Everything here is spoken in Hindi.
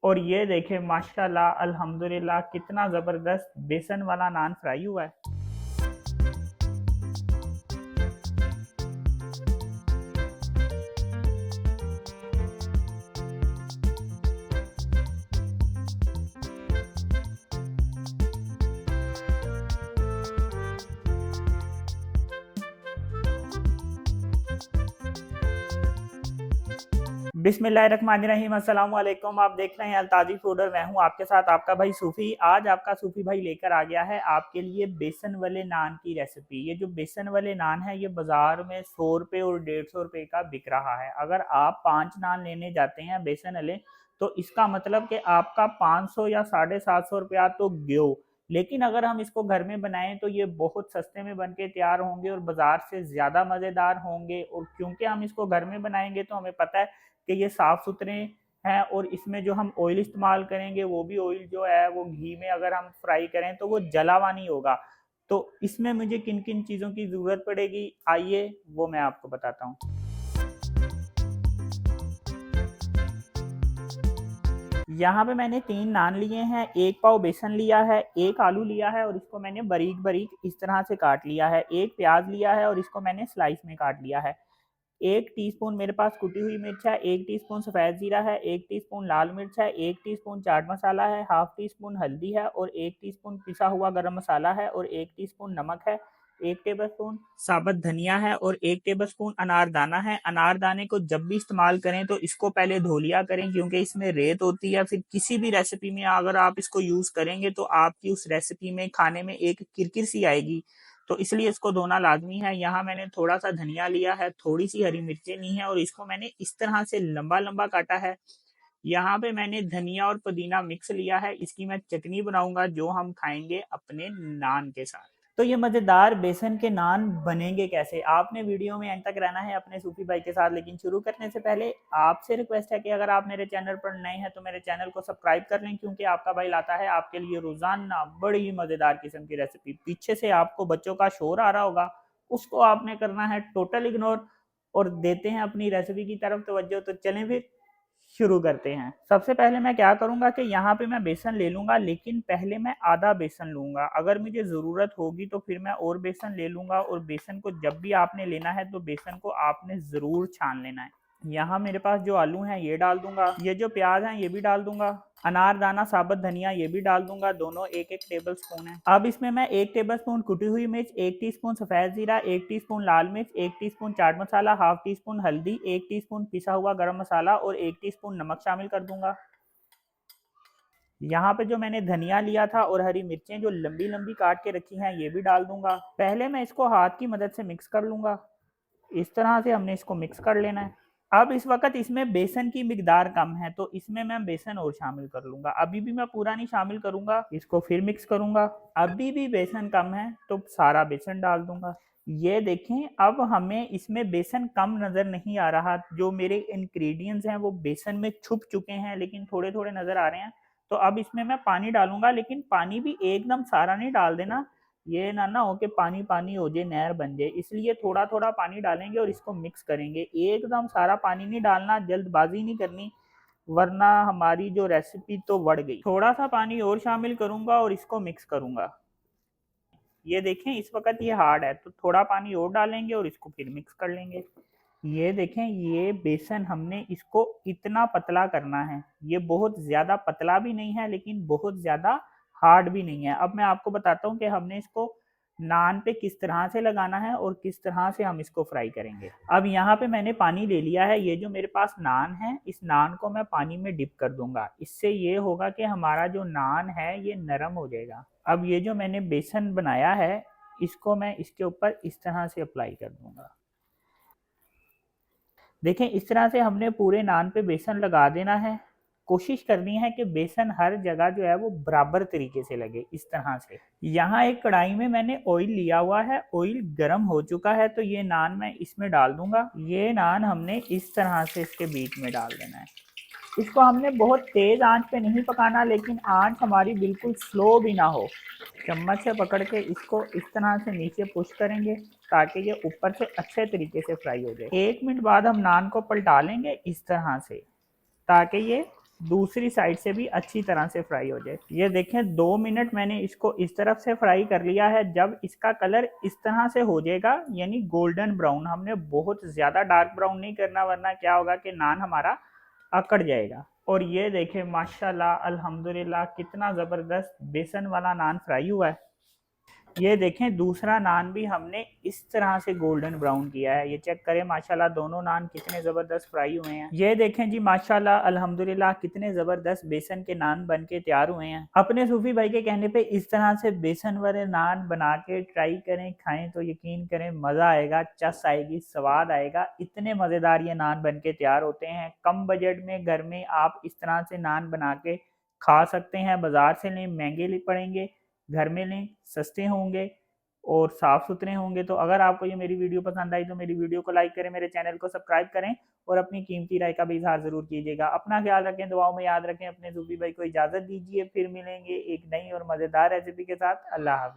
और ये देखें माशाल्लाह अल्हम्दुलिल्लाह कितना ज़बरदस्त बेसन वाला नान फ्राई हुआ है। बिस्मिल्लाहिर्रहमानिर्रहीम, अस्सलाम वालेकुम। आप देख रहे हैं अल्ताजी फूड और मैं हूं आपके साथ आपका भाई सूफ़ी। आज आपका सूफ़ी भाई लेकर आ गया है आपके लिए बेसन वाले नान की रेसिपी। ये जो बेसन वाले नान है ये बाज़ार में 100 रुपये और 150 रुपये का बिक रहा है। अगर आप 5 नान लेने जाते हैं बेसन वाले तो इसका मतलब कि आपका 500 या 750 रुपया तो गयो। लेकिन अगर हम इसको घर में बनाएं तो ये बहुत सस्ते में बन के तैयार होंगे और बाज़ार से ज़्यादा मज़ेदार होंगे। और क्योंकि हम इसको घर में बनाएंगे तो हमें पता है कि ये साफ़ सुथरे हैं और इसमें जो हम ऑयल इस्तेमाल करेंगे वो भी ऑयल जो है वो घी में अगर हम फ्राई करें तो वो जला हुआ नहीं होगा। तो इसमें मुझे किन किन चीज़ों की ज़रूरत पड़ेगी आइए वो मैं आपको बताता हूँ। यहाँ पे मैंने 3 नान लिए हैं, 1 पाव बेसन लिया है, 1 आलू लिया है और इसको मैंने बारीक-बारीक इस तरह से काट लिया है, 1 प्याज़ लिया है और इसको मैंने स्लाइस में काट लिया है। 1 टीस्पून मेरे पास कुटी हुई मिर्च है, 1 टीस्पून सफ़ेद ज़ीरा है, 1 टीस्पून लाल मिर्च है, 1 टीस्पून चाट मसाला है, हाफ़ टीस्पून हल्दी है और 1 टीस्पून पिसा हुआ गरम मसाला है और 1 टीस्पून नमक है, 1 टेबलस्पून साबुत धनिया है और 1 टेबलस्पून अनारदाना है। अनारदाने को जब भी इस्तेमाल करें तो इसको पहले धो लिया करें क्योंकि इसमें रेत होती है। फिर किसी भी रेसिपी में अगर आप इसको यूज़ करेंगे तो आपकी उस रेसिपी में खाने में एक किरकिर सी आएगी, तो इसलिए इसको धोना लाज़मी है। यहाँ मैंने थोड़ा-सा धनिया लिया है, थोड़ी-सी हरी मिर्चें ली हैं और इसको मैंने इस तरह से लंबा-लंबा काटा है। यहाँ पे मैंने धनिया और पुदीना मिक्स लिया है, इसकी मैं चटनी बनाऊँगा जो हम खाएँगे अपने नान के साथ। तो ये मज़ेदार बेसन के नान बनेंगे कैसे? आपने वीडियो में एंड तक रहना है अपने सूफ़ी भाई के साथ। लेकिन शुरू करने से पहले आपसे रिक्वेस्ट है कि अगर आप मेरे चैनल पर नए हैं तो मेरे चैनल को सब्सक्राइब कर लें क्योंकि आपका भाई लाता है आपके लिए रोज़ाना बड़ी मज़ेदार किस्म की रेसिपी। पीछे से आपको बच्चों का शोर आ रहा होगा, उसको आपने करना है टोटल इग्नोर और देते हैं अपनी रेसिपी की तरफ तवज्जो। तो चलें फिर शुरू करते हैं। सबसे पहले मैं क्या करूँगा कि यहाँ पे मैं बेसन ले लूँगा, लेकिन पहले मैं आधा बेसन लूँगा। अगर मुझे ज़रूरत होगी तो फिर मैं और बेसन ले लूँगा और बेसन को जब भी आपने लेना है तो बेसन को आपने ज़रूर छान लेना है। यहाँ मेरे पास जो आलू हैं ये डाल दूँगा, ये जो प्याज़ हैं ये भी डाल दूँगा, अनारदाना साबुत धनिया ये भी डाल दूँगा, दोनों 1-1 टेबल स्पून है। अब इसमें मैं 1 टेबल स्पून कुटी हुई मिर्च, 1 टीस्पून सफ़ेद ज़ीरा, 1 टीस्पून लाल मिर्च, 1 teaspoon chaat masala, half teaspoon हल्दी, 1 टीस्पून पिसा हुआ गरम मसाला और 1 टीस्पून नमक शामिल कर दूँगा। यहाँ पे जो मैंने धनिया लिया था और हरी मिर्चें जो लंबी-लंबी काट के रखी हैं ये भी डाल दूँगा। पहले मैं इसको हाथ की मदद से मिक्स कर लूँगा। इस तरह से हमने इसको मिक्स कर लेना है। अब इस वक़्त इसमें बेसन की मिकदार कम है तो इसमें मैं बेसन और शामिल कर लूँगा। अभी भी मैं पूरा नहीं शामिल करूँगा, इसको फिर मिक्स करूँगा। अभी भी बेसन कम है तो सारा बेसन डाल दूँगा। ये देखें अब हमें इसमें बेसन कम नज़र नहीं आ रहा, जो मेरे इंग्रीडिएंट्स हैं वो बेसन में छुप चुके हैं लेकिन थोड़े-थोड़े नज़र आ रहे हैं। तो अब इसमें मैं पानी डालूँगा, लेकिन पानी भी एकदम सारा नहीं डाल देना, ये ना हो कि पानी-पानी हो जाए, नहर बन जाए। इसलिए थोड़ा-थोड़ा पानी डालेंगे और इसको मिक्स करेंगे। एकदम सारा पानी नहीं डालना, जल्दबाज़ी नहीं करनी, वरना हमारी जो रेसिपी तो बढ़ गई। थोड़ा-सा पानी और शामिल करूँगा और इसको मिक्स करूँगा। ये देखें इस वक़्त ये हार्ड है, तो थोड़ा पानी और डालेंगे और इसको फिर मिक्स कर लेंगे। ये देखें ये बेसन हमने इसको इतना पतला करना है। ये बहुत ज़्यादा पतला भी नहीं है लेकिन बहुत ज़्यादा हार्ड भी नहीं है। अब मैं आपको बताता हूँ कि हमने इसको नान पे किस तरह से लगाना है और किस तरह से हम इसको फ्राई करेंगे। अब यहाँ पे मैंने पानी ले लिया है, ये जो मेरे पास नान है, इस नान को मैं पानी में डिप कर दूँगा। इससे ये होगा कि हमारा जो नान है ये नरम हो जाएगा। अब ये जो मैंने बेसन बनाया है, इसको मैं इसके ऊपर इस तरह से अप्लाई कर दूँगा। देखें इस तरह से हमने पूरे नान पे बेसन लगा देना है। कोशिश करनी है कि बेसन हर जगह जो है वो बराबर तरीके से लगे, इस तरह से। यहाँ एक कढ़ाई में मैंने ऑयल लिया हुआ है, ऑयल गर्म हो चुका है तो ये नान मैं इसमें डाल दूंगा। ये नान हमने इस तरह से इसके बीच में डाल देना है। इसको हमने बहुत तेज़ आंच पे नहीं पकाना, लेकिन आंच हमारी बिल्कुल स्लो भी ना हो। चम्मच से पकड़ के इसको इस तरह से नीचे पुश करेंगे ताकि ये ऊपर से अच्छे तरीके से फ्राई हो जाए। 1 मिनट बाद हम नान को पलटा लेंगे इस तरह से, ताकि ये दूसरी साइड से भी अच्छी तरह से फ्राई हो जाए। ये देखें 2 मिनट मैंने इसको इस तरफ से फ्राई कर लिया है। जब इसका कलर इस तरह से हो जाएगा यानी गोल्डन ब्राउन, हमने बहुत ज़्यादा डार्क ब्राउन नहीं करना वरना क्या होगा कि नान हमारा अकड़ जाएगा। और ये देखें माशाल्लाह अल्हम्दुलिल्लाह कितना ज़बरदस्त बेसन वाला नान फ्राई हुआ है। ये देखें दूसरा नान भी हमने इस तरह से गोल्डन ब्राउन किया है। ये चेक करें माशाल्लाह दोनों नान कितने ज़बरदस्त फ्राई हुए हैं। ये देखें जी माशाल्लाह अल्हम्दुलिल्लाह कितने ज़बरदस्त बेसन के नान बन के तैयार हुए हैं। अपने सूफी भाई के कहने पे इस तरह से बेसन वाले नान बना के ट्राई करें, खाएं तो यकीन करें मज़ा आएगा, चस आएगी, स्वाद आएगा। इतने मज़ेदार ये नान बन के तैयार होते हैं। कम बजट में घर में आप इस तरह से नान बना के खा सकते हैं। बाज़ार से लें महंगे पड़ेंगे, घर में लें सस्ते होंगे और साफ़ सुथरे होंगे। तो अगर आपको ये मेरी वीडियो पसंद आई तो मेरी वीडियो को लाइक करें, मेरे चैनल को सब्सक्राइब करें और अपनी कीमती राय का भी इज़हार ज़रूर कीजिएगा। अपना ख्याल रखें, दुआओं में याद रखें। अपने सूफी भाई को इजाज़त दीजिए, फिर मिलेंगे एक नई और मज़ेदार रेसिपी के साथ। अल्लाह हाफ़िज़।